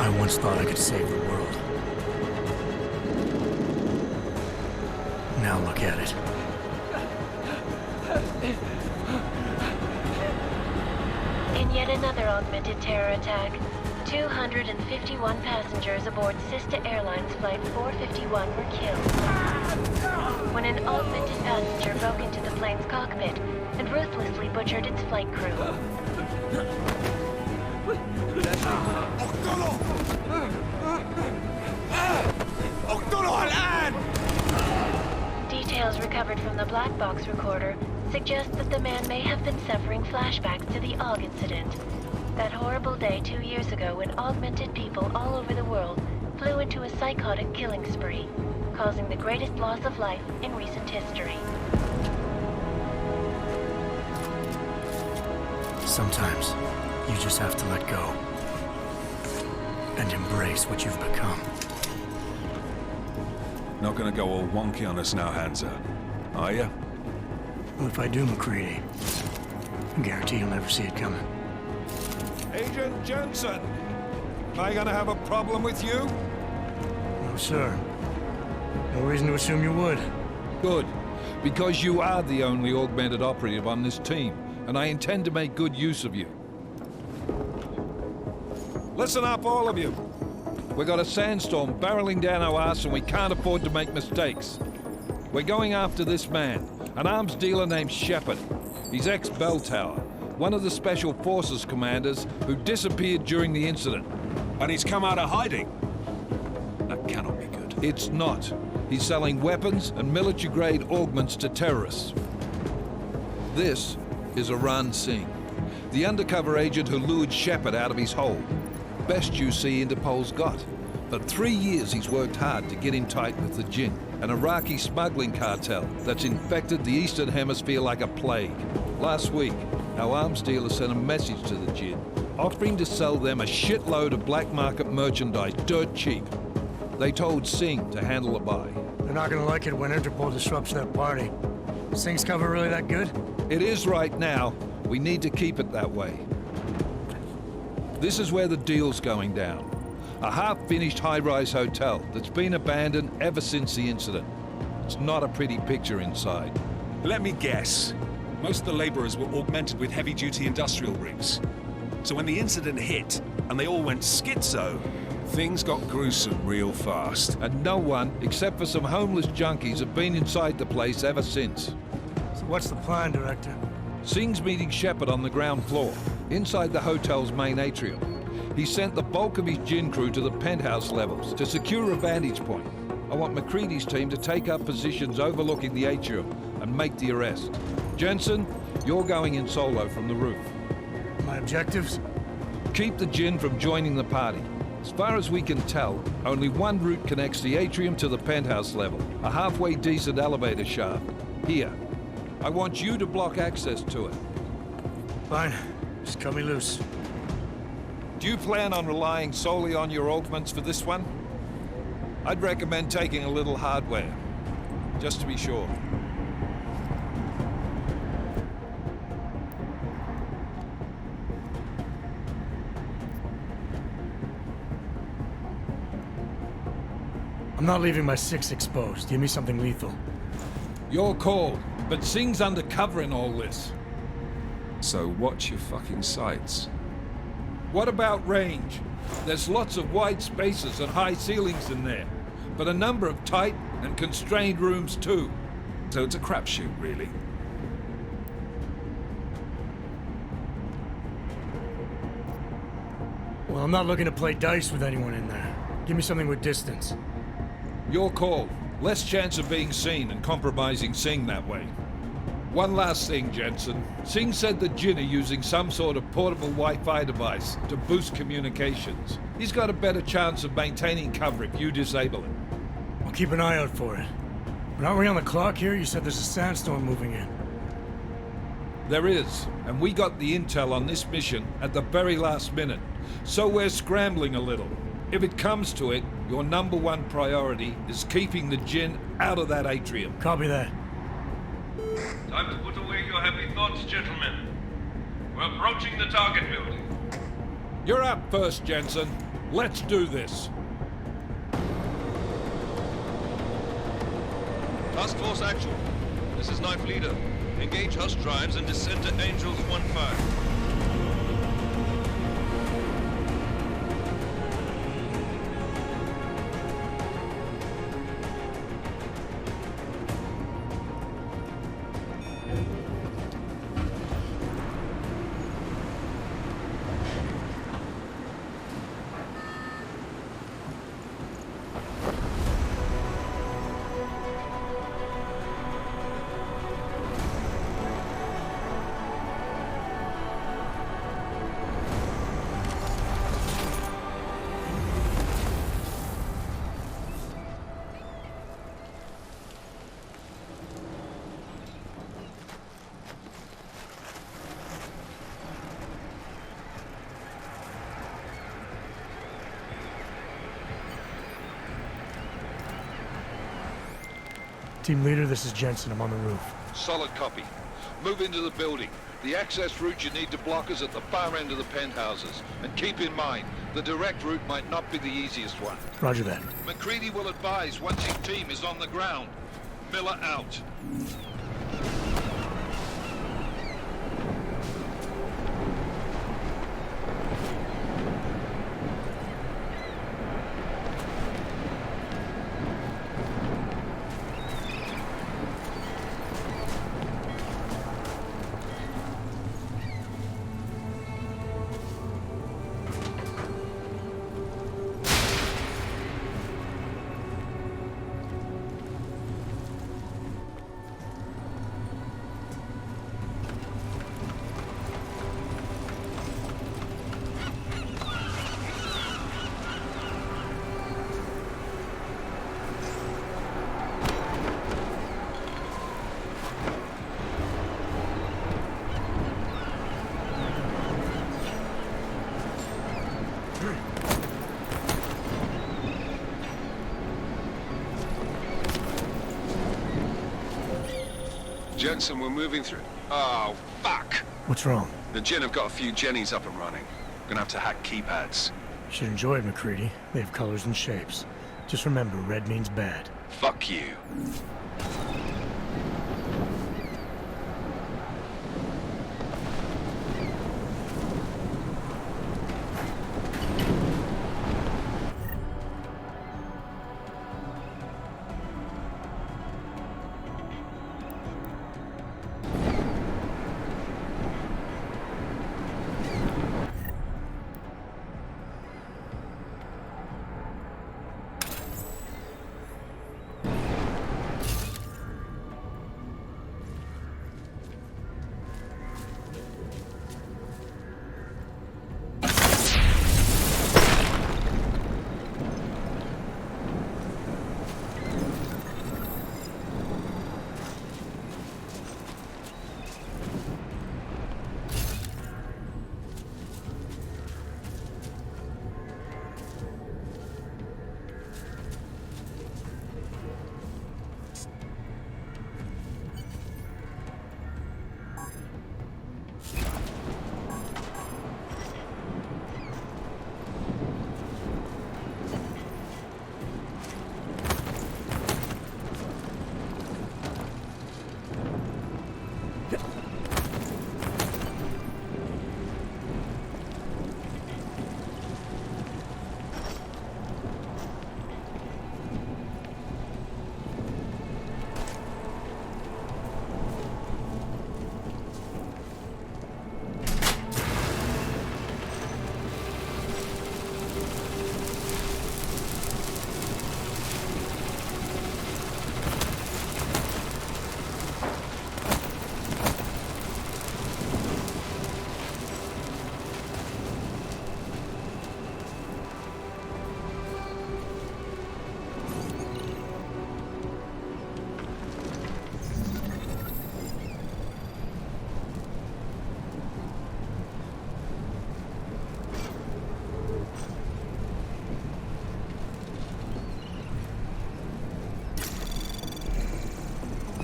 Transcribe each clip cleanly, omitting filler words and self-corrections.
I once thought I could save the world. Now look at it. In yet another augmented terror attack, 251 passengers aboard Sister Airlines Flight 451 were killed when an augmented passenger broke into the plane's cockpit and ruthlessly butchered its flight crew. Details recovered from the black box recorder suggest that the man may have been suffering flashbacks to the AUG incident. That horrible day 2 years ago when augmented people all over the world flew into a psychotic killing spree, causing the greatest loss of life in recent history. Sometimes, you just have to let go. And embrace what you've become. Not gonna go all wonky on us now, Hansa, are ya? Well, if I do, McCready, I guarantee you'll never see it coming. Agent Jensen! Am I gonna have a problem with you? No, sir. No reason to assume you would. Good, because you are the only augmented operative on this team, and I intend to make good use of you. Listen up, all of you. We got a sandstorm barreling down our arse and we can't afford to make mistakes. We're going after this man, an arms dealer named Shepard. He's ex-Bell Tower, one of the Special Forces commanders who disappeared during the incident. And he's come out of hiding? That cannot be good. It's not. He's selling weapons and military-grade augments to terrorists. This is Aran Singh, the undercover agent who lured Shepard out of his hole. Best you see Interpol's got. For 3 years he's worked hard to get in tight with the Jinn, an Iraqi smuggling cartel that's infected the Eastern Hemisphere like a plague. Last week, our arms dealer sent a message to the Jinn, offering to sell them a shitload of black market merchandise dirt cheap. They told Singh to handle the buy. They're not gonna like it when Interpol disrupts their party. Singh's cover really that good? It is right now. We need to keep it that way. This is where the deal's going down. A half-finished high-rise hotel that's been abandoned ever since the incident. It's not a pretty picture inside. Let me guess. Most of the laborers were augmented with heavy-duty industrial rigs. So when the incident hit, and they all went schizo, things got gruesome real fast. And no one, except for some homeless junkies, have been inside the place ever since. So what's the plan, Director? Singh's meeting Shepard on the ground floor, inside the hotel's main atrium. He sent the bulk of his Jinn crew to the penthouse levels to secure a vantage point. I want McCready's team to take up positions overlooking the atrium and make the arrest. Jensen, you're going in solo from the roof. My objectives? Keep the Jinn from joining the party. As far as we can tell, only one route connects the atrium to the penthouse level, a halfway decent elevator shaft. Here. I want you to block access to it. Fine. Just cut me loose. Do you plan on relying solely on your augments for this one? I'd recommend taking a little hardware, just to be sure. I'm not leaving my 6 exposed. Give me something lethal. Your call, but Singh's undercover in all this. So watch your fucking sights. What about range? There's lots of wide spaces and high ceilings in there, but a number of tight and constrained rooms too. So it's a crapshoot, really. Well, I'm not looking to play dice with anyone in there. Give me something with distance. Your call. Less chance of being seen and compromising Singh that way. One last thing, Jensen. Singh said the Jinn are using some sort of portable Wi-Fi device to boost communications. He's got a better chance of maintaining cover if you disable it. I'll keep an eye out for it. But aren't we on the clock here? You said there's a sandstorm moving in. There is, and we got the intel on this mission at the very last minute, so we're scrambling a little. If it comes to it, your #1 priority is keeping the Jinn out of that atrium. Copy that. Time to put away your heavy thoughts, gentlemen. We're approaching the target building. You're up first, Jensen. Let's do this. Task Force Actual. This is Knife Leader. Engage Hush drives and descend to Angels 1-5. Team leader, this is Jensen. I'm on the roof. Solid copy. Move into the building. The access route you need to block is at the far end of the penthouses. And keep in mind, the direct route might not be the easiest one. Roger that. McCready will advise once his team is on the ground. Miller out. Jensen, we're moving through. Oh, fuck! What's wrong? The Jinn have got a few Jennies up and running. Gonna have to hack keypads. Should enjoy it, McCready. They have colors and shapes. Just remember, red means bad. Fuck you.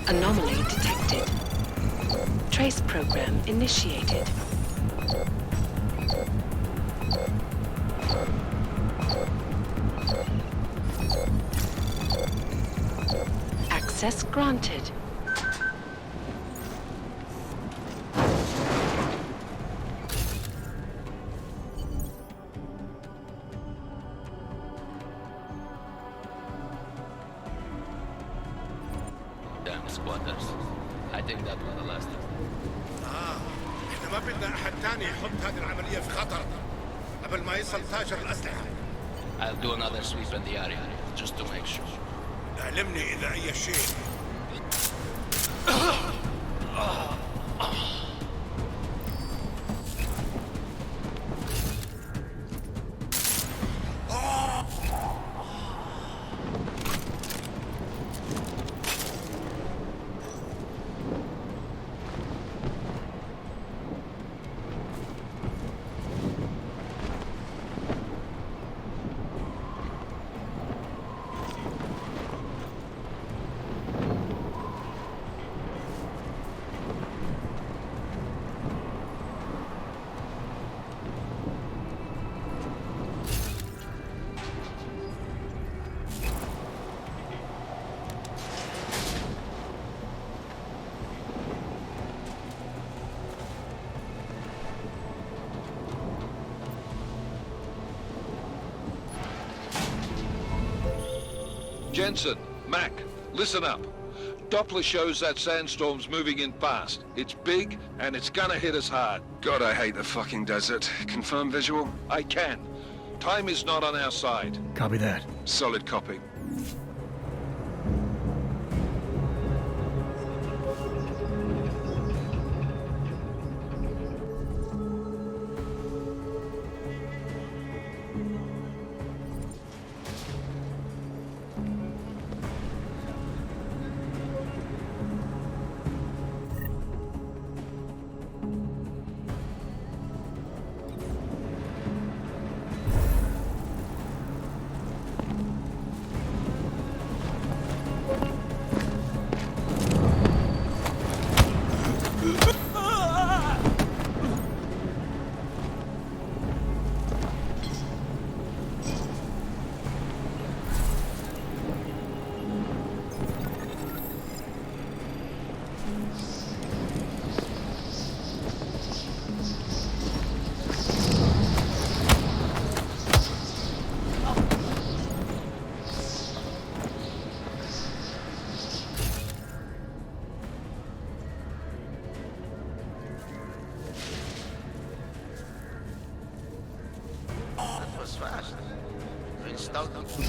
Anomaly detected. Trace program initiated. Access granted. Damn squatters. I think that was the last of them. احنا ما بدنا احد تاني يحط هذه العملية في خطر قبل ما يصل تاجر الأسلحة. I'll do another sweep in the area, just to make sure. علمني إذا أي شيء. Jensen, Mac, listen up. Doppler shows that sandstorm's moving in fast. It's big, and it's gonna hit us hard. God, I hate the fucking desert. Confirm visual? I can. Time is not on our side. Copy that. Solid copy.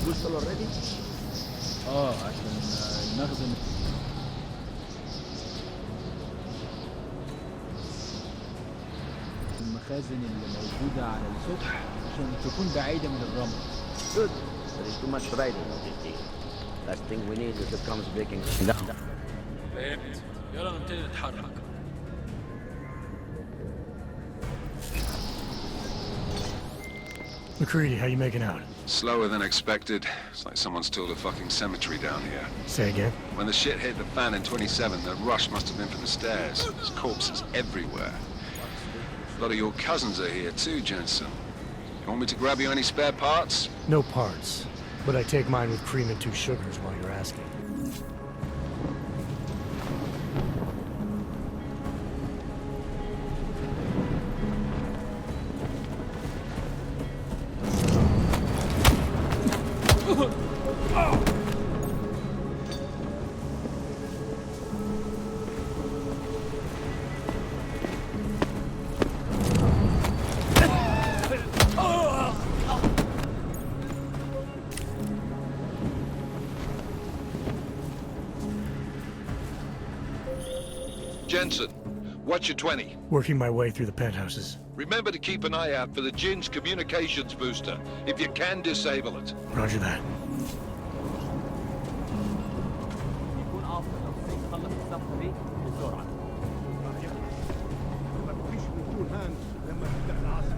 وصل اوريدي؟ عشان المخزن. المخازن اللي موجودة على السطح عشان تكون بعيدة من الرمل. Good. There is too much riding on this deal. Last thing we need is the drums breaking down. فهمت. يلا نبتدي نتحرك. McCready, how you making out? Slower than expected. It's like someone's tilled a fucking cemetery down here. Say again? When the shit hit the fan in 27, the rush must have been for the stairs. There's corpses everywhere. A lot of your cousins are here too, Jensen. You want me to grab you any spare parts? No parts. But I take mine with cream and 2 sugars while you're asking. Jensen, watch your 20. Working my way through the penthouses. Remember to keep an eye out for the Jinn's communications booster. If you can, disable it. Roger that. يكون افضل لو تخلص الصفقة دي بسرعة. ما فيش بيكون هان لما تبدأ العصر.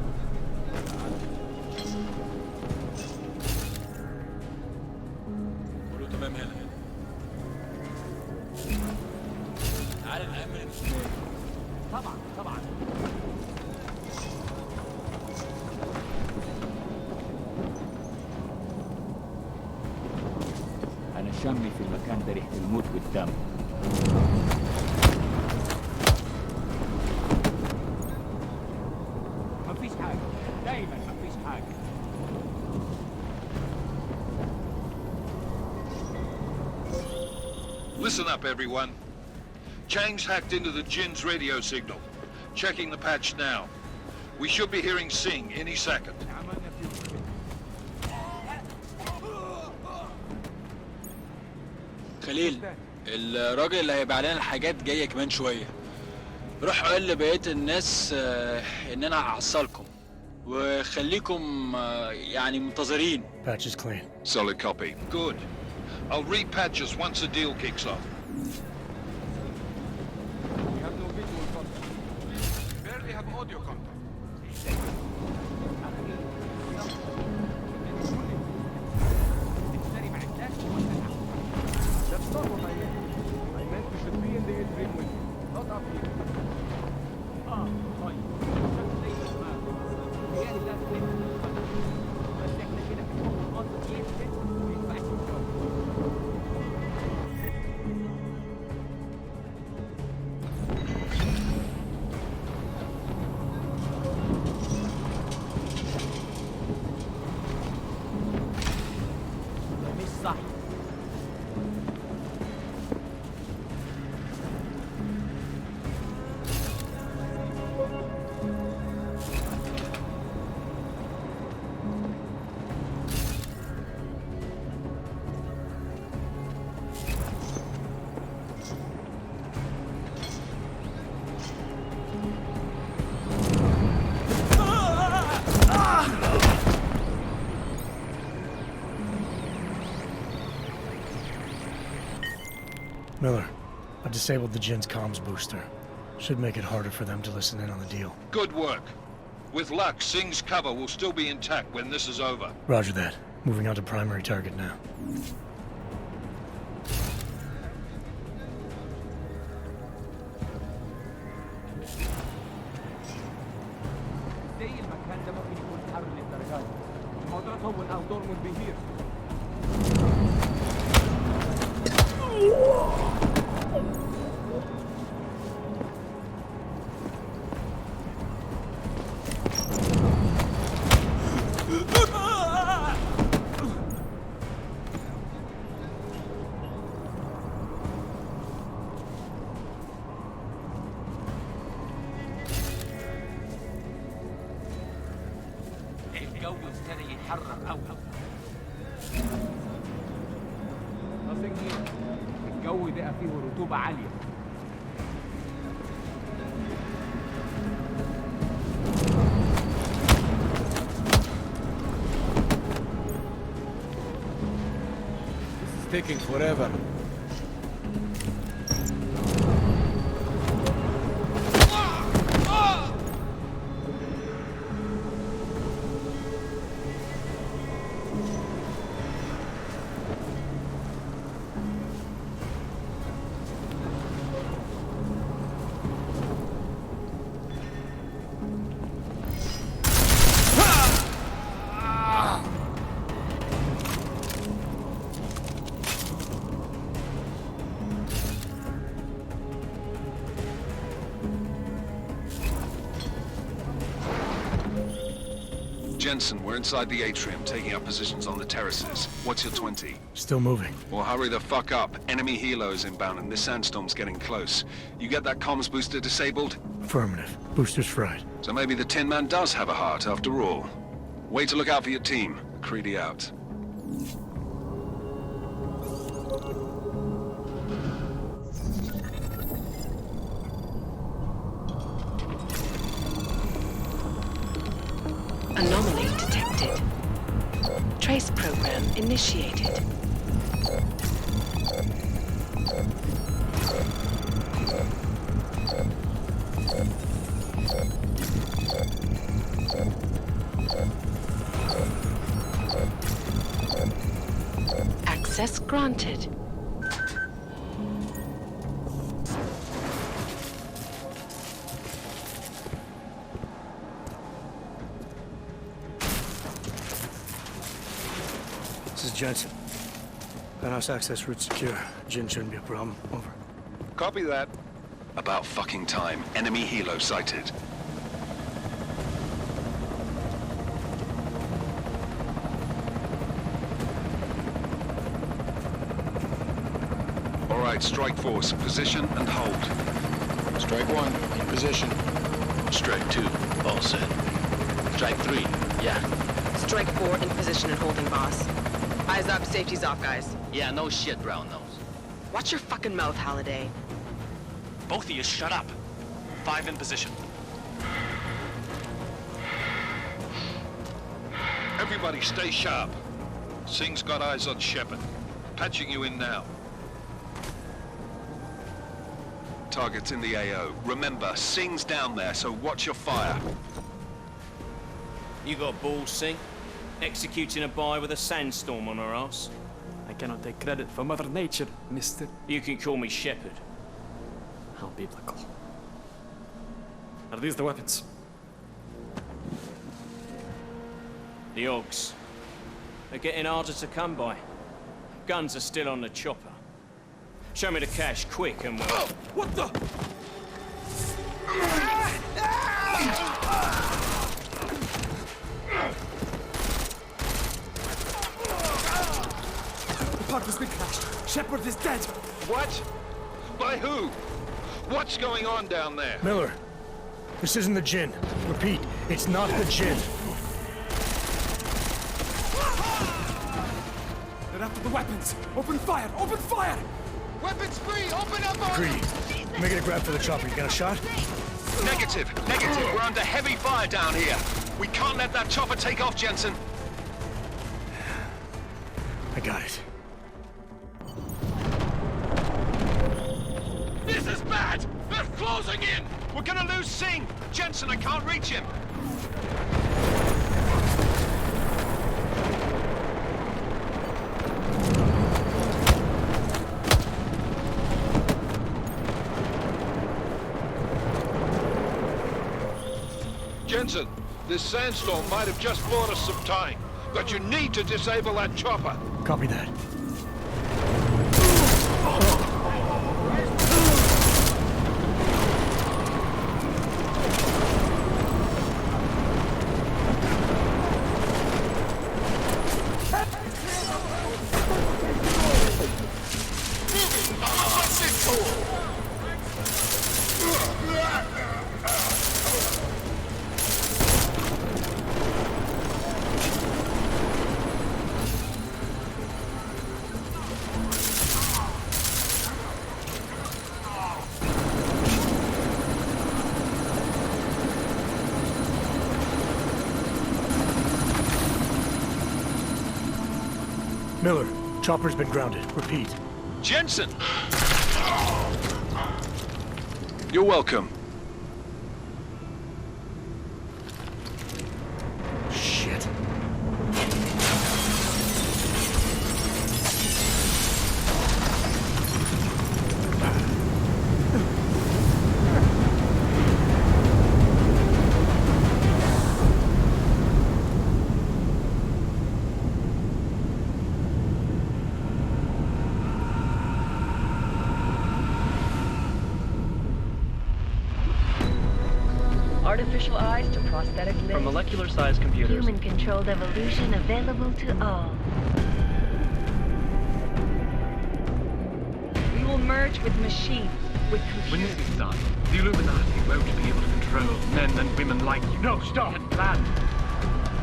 كله تمام هنا. تعال نأمن الشمال. طبعا. شمي في المكان ده ريحة الموت والدم. مفيش حاجة، دايما مفيش حاجة. Listen up, everyone. Chang's hacked into the Jin's radio signal. Checking the patch now. We should be hearing Sing any second. خليل، الراجل اللي هيبقى علينا الحاجات جاية كمان شوية. روح قول لبقية الناس ان انا هحصلكم وخليكم يعني منتظرين. Patch is clean. Solid copy. Good. I'll repatch us once the deal kicks off. We have no visual contact. Barely have audio contact. That's not what I meant. I meant we should be in the in-ring window, not up here. طيب. يعني ده بس احنا كده في فوق قصد يثبت ما ينفعش نجرب. ده مش صح. Miller, I've disabled the Jin's comms booster. Should make it harder for them to listen in on the deal. Good work. With luck, Sing's cover will still be intact when this is over. Roger that. Moving on to primary target now. ازاي المكان ده ممكن يكون حر للدرجات دي؟ الموضوع طول او دورمون بيهير. الجو ابتدى يتحرر قوي. الجو ده فيه رطوبة عالية. This is taking forever. Jensen, we're inside the atrium, taking up positions on the terraces. What's your 20? Still moving. Well, hurry the fuck up. Enemy helos inbound and this sandstorm's getting close. You get that comms booster disabled? Affirmative. Booster's fried. So maybe the Tin Man does have a heart after all. Way to look out for your team. Creedy out. Anomaly detected. Trace program initiated. Access granted. This is Jensen. Penthouse access route secure. Jinn shouldn't be a problem. Over. Copy that. About fucking time. Enemy helo sighted. All right, strike force. Position and hold. Strike 1, in position. Strike 2, all set. Strike 3, yeah. Strike 4 in position and holding, boss. Eyes up, safety's off, guys. Yeah, no shit, brown nose. Watch your fucking mouth, Halliday. Both of you, shut up. 5 in position. Everybody stay sharp. Singh's got eyes on Shepard. Patching you in now. Target's in the AO. Remember, Singh's down there, so watch your fire. You got balls, Singh? Executing a buy with a sandstorm on our ass? I cannot take credit for Mother Nature, mister. You can call me Shepard. How biblical. Are these the weapons? The Ogs. They're getting harder to come by. Guns are still on the chopper. Show me the cash, quick, and we'll... What the? The park has been crashed. Shepard is dead. What? By who? What's going on down there? Miller, this isn't the Jinn. Repeat, it's not the Jinn. They're after the weapons. Open fire! Open fire! Weapons free! Open up on Greedy. Making a grab for the chopper. You got a shot? Negative. We're under heavy fire down here. We can't let that chopper take off, Jensen. I got it. This is bad! They're closing in! We're gonna lose Singh! Jensen, I can't reach him! Jensen, this sandstorm might have just bought us some time, but you need to disable that chopper. Copy that. Miller, chopper's been grounded. Repeat. Jensen! You're welcome. Shit. Artificial eyes to prosthetic limbs. From molecular-sized computers. Human-controlled evolution available to all. We will merge with machines, with computers. When this is done, the Illuminati won't be able to control men and women like you. No, stop! And plan.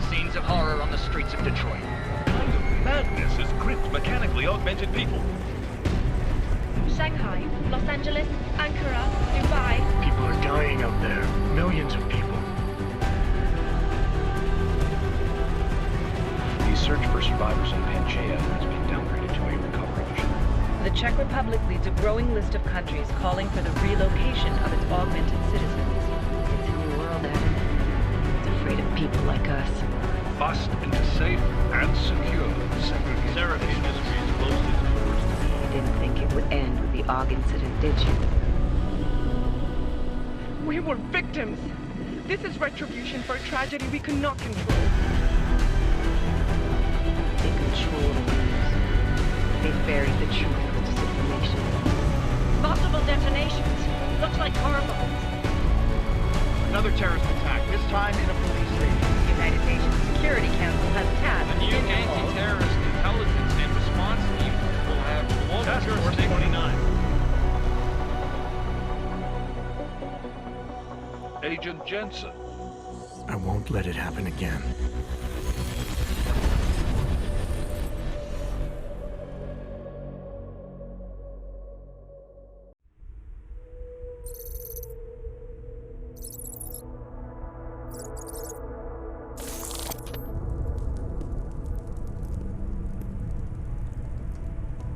Scenes of horror on the streets of Detroit. What kind of madness has gripped mechanically augmented people? Shanghai, Los Angeles, Ankara, Dubai. People are dying out there. Millions of people. The search for survivors in Pangaea has been downgraded to a recovery mission. The Czech Republic leads a growing list of countries calling for the relocation of its augmented citizens. It's a new world, Adam. It's afraid of people like us. Bust into safe and secure segregation. Seraphine Industries closely towards You didn't think it would end with the AUG incident, did you? We were victims. This is retribution for a tragedy we could not control. They control the news. They have buried the truth with disinformation. Possible detonations. Looks like car bombs. Another terrorist attack, this time in a police station. The United Nations Security Council has tasked A new anti-terrorist intelligence and response team will have global jurisdiction. 29. Agent Jensen. I won't let it happen again.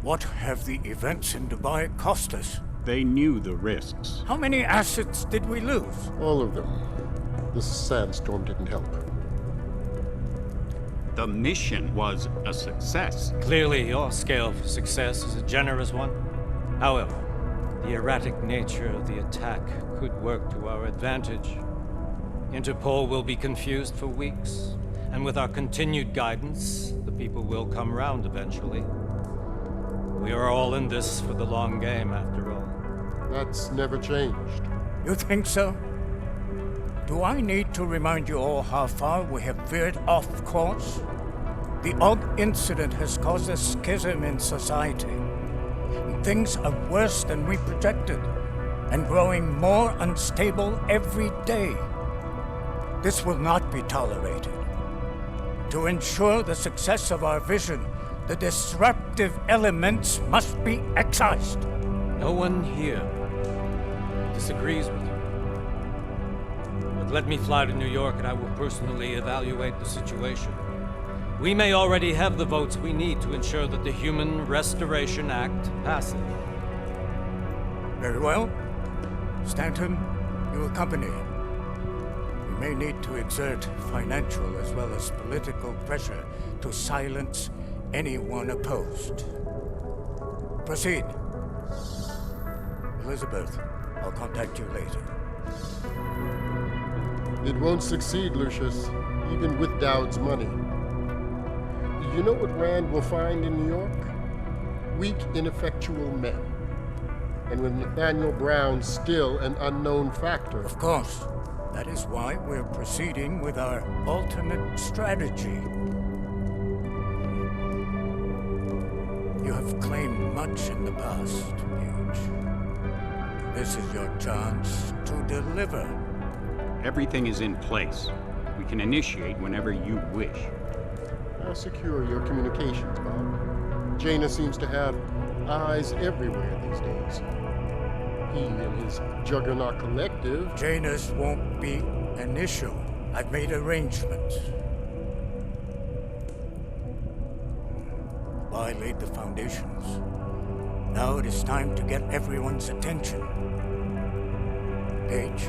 What have the events in Dubai cost us? They knew the risks. How many assets did we lose? All of them. This sandstorm didn't help. The mission was a success. Clearly, your scale for success is a generous one. However, the erratic nature of the attack could work to our advantage. Interpol will be confused for weeks, and with our continued guidance, the people will come round eventually. We are all in this for the long game, after all. That's never changed. You think so? Do I need to remind you all how far we have veered off course? The odd incident has caused a schism in society. Things are worse than we projected, and growing more unstable every day. This will not be tolerated. To ensure the success of our vision, the disruptive elements must be excised. No one here disagrees with you. But let me fly to New York and I will personally evaluate the situation. We may already have the votes we need to ensure that the Human Restoration Act passes. Very well. Stanton, you accompany him. We may need to exert financial as well as political pressure to silence anyone opposed. Proceed. Elizabeth, I'll contact you later. It won't succeed, Lucius, even with Dowd's money. You know what Rand will find in New York? Weak, ineffectual men. And with Nathaniel Brown still an unknown factor. Of course. That is why we're proceeding with our alternate strategy. You have claimed much in the past, Huge. This is your chance to deliver. Everything is in place. We can initiate whenever you wish. I'll secure your communications, Bob. Jaina seems to have eyes everywhere these days. He and his Juggernaut Collective... Janus won't be an issue. I've made arrangements. I laid the foundations. Now it is time to get everyone's attention. Paige,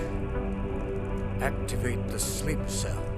activate the sleep cell.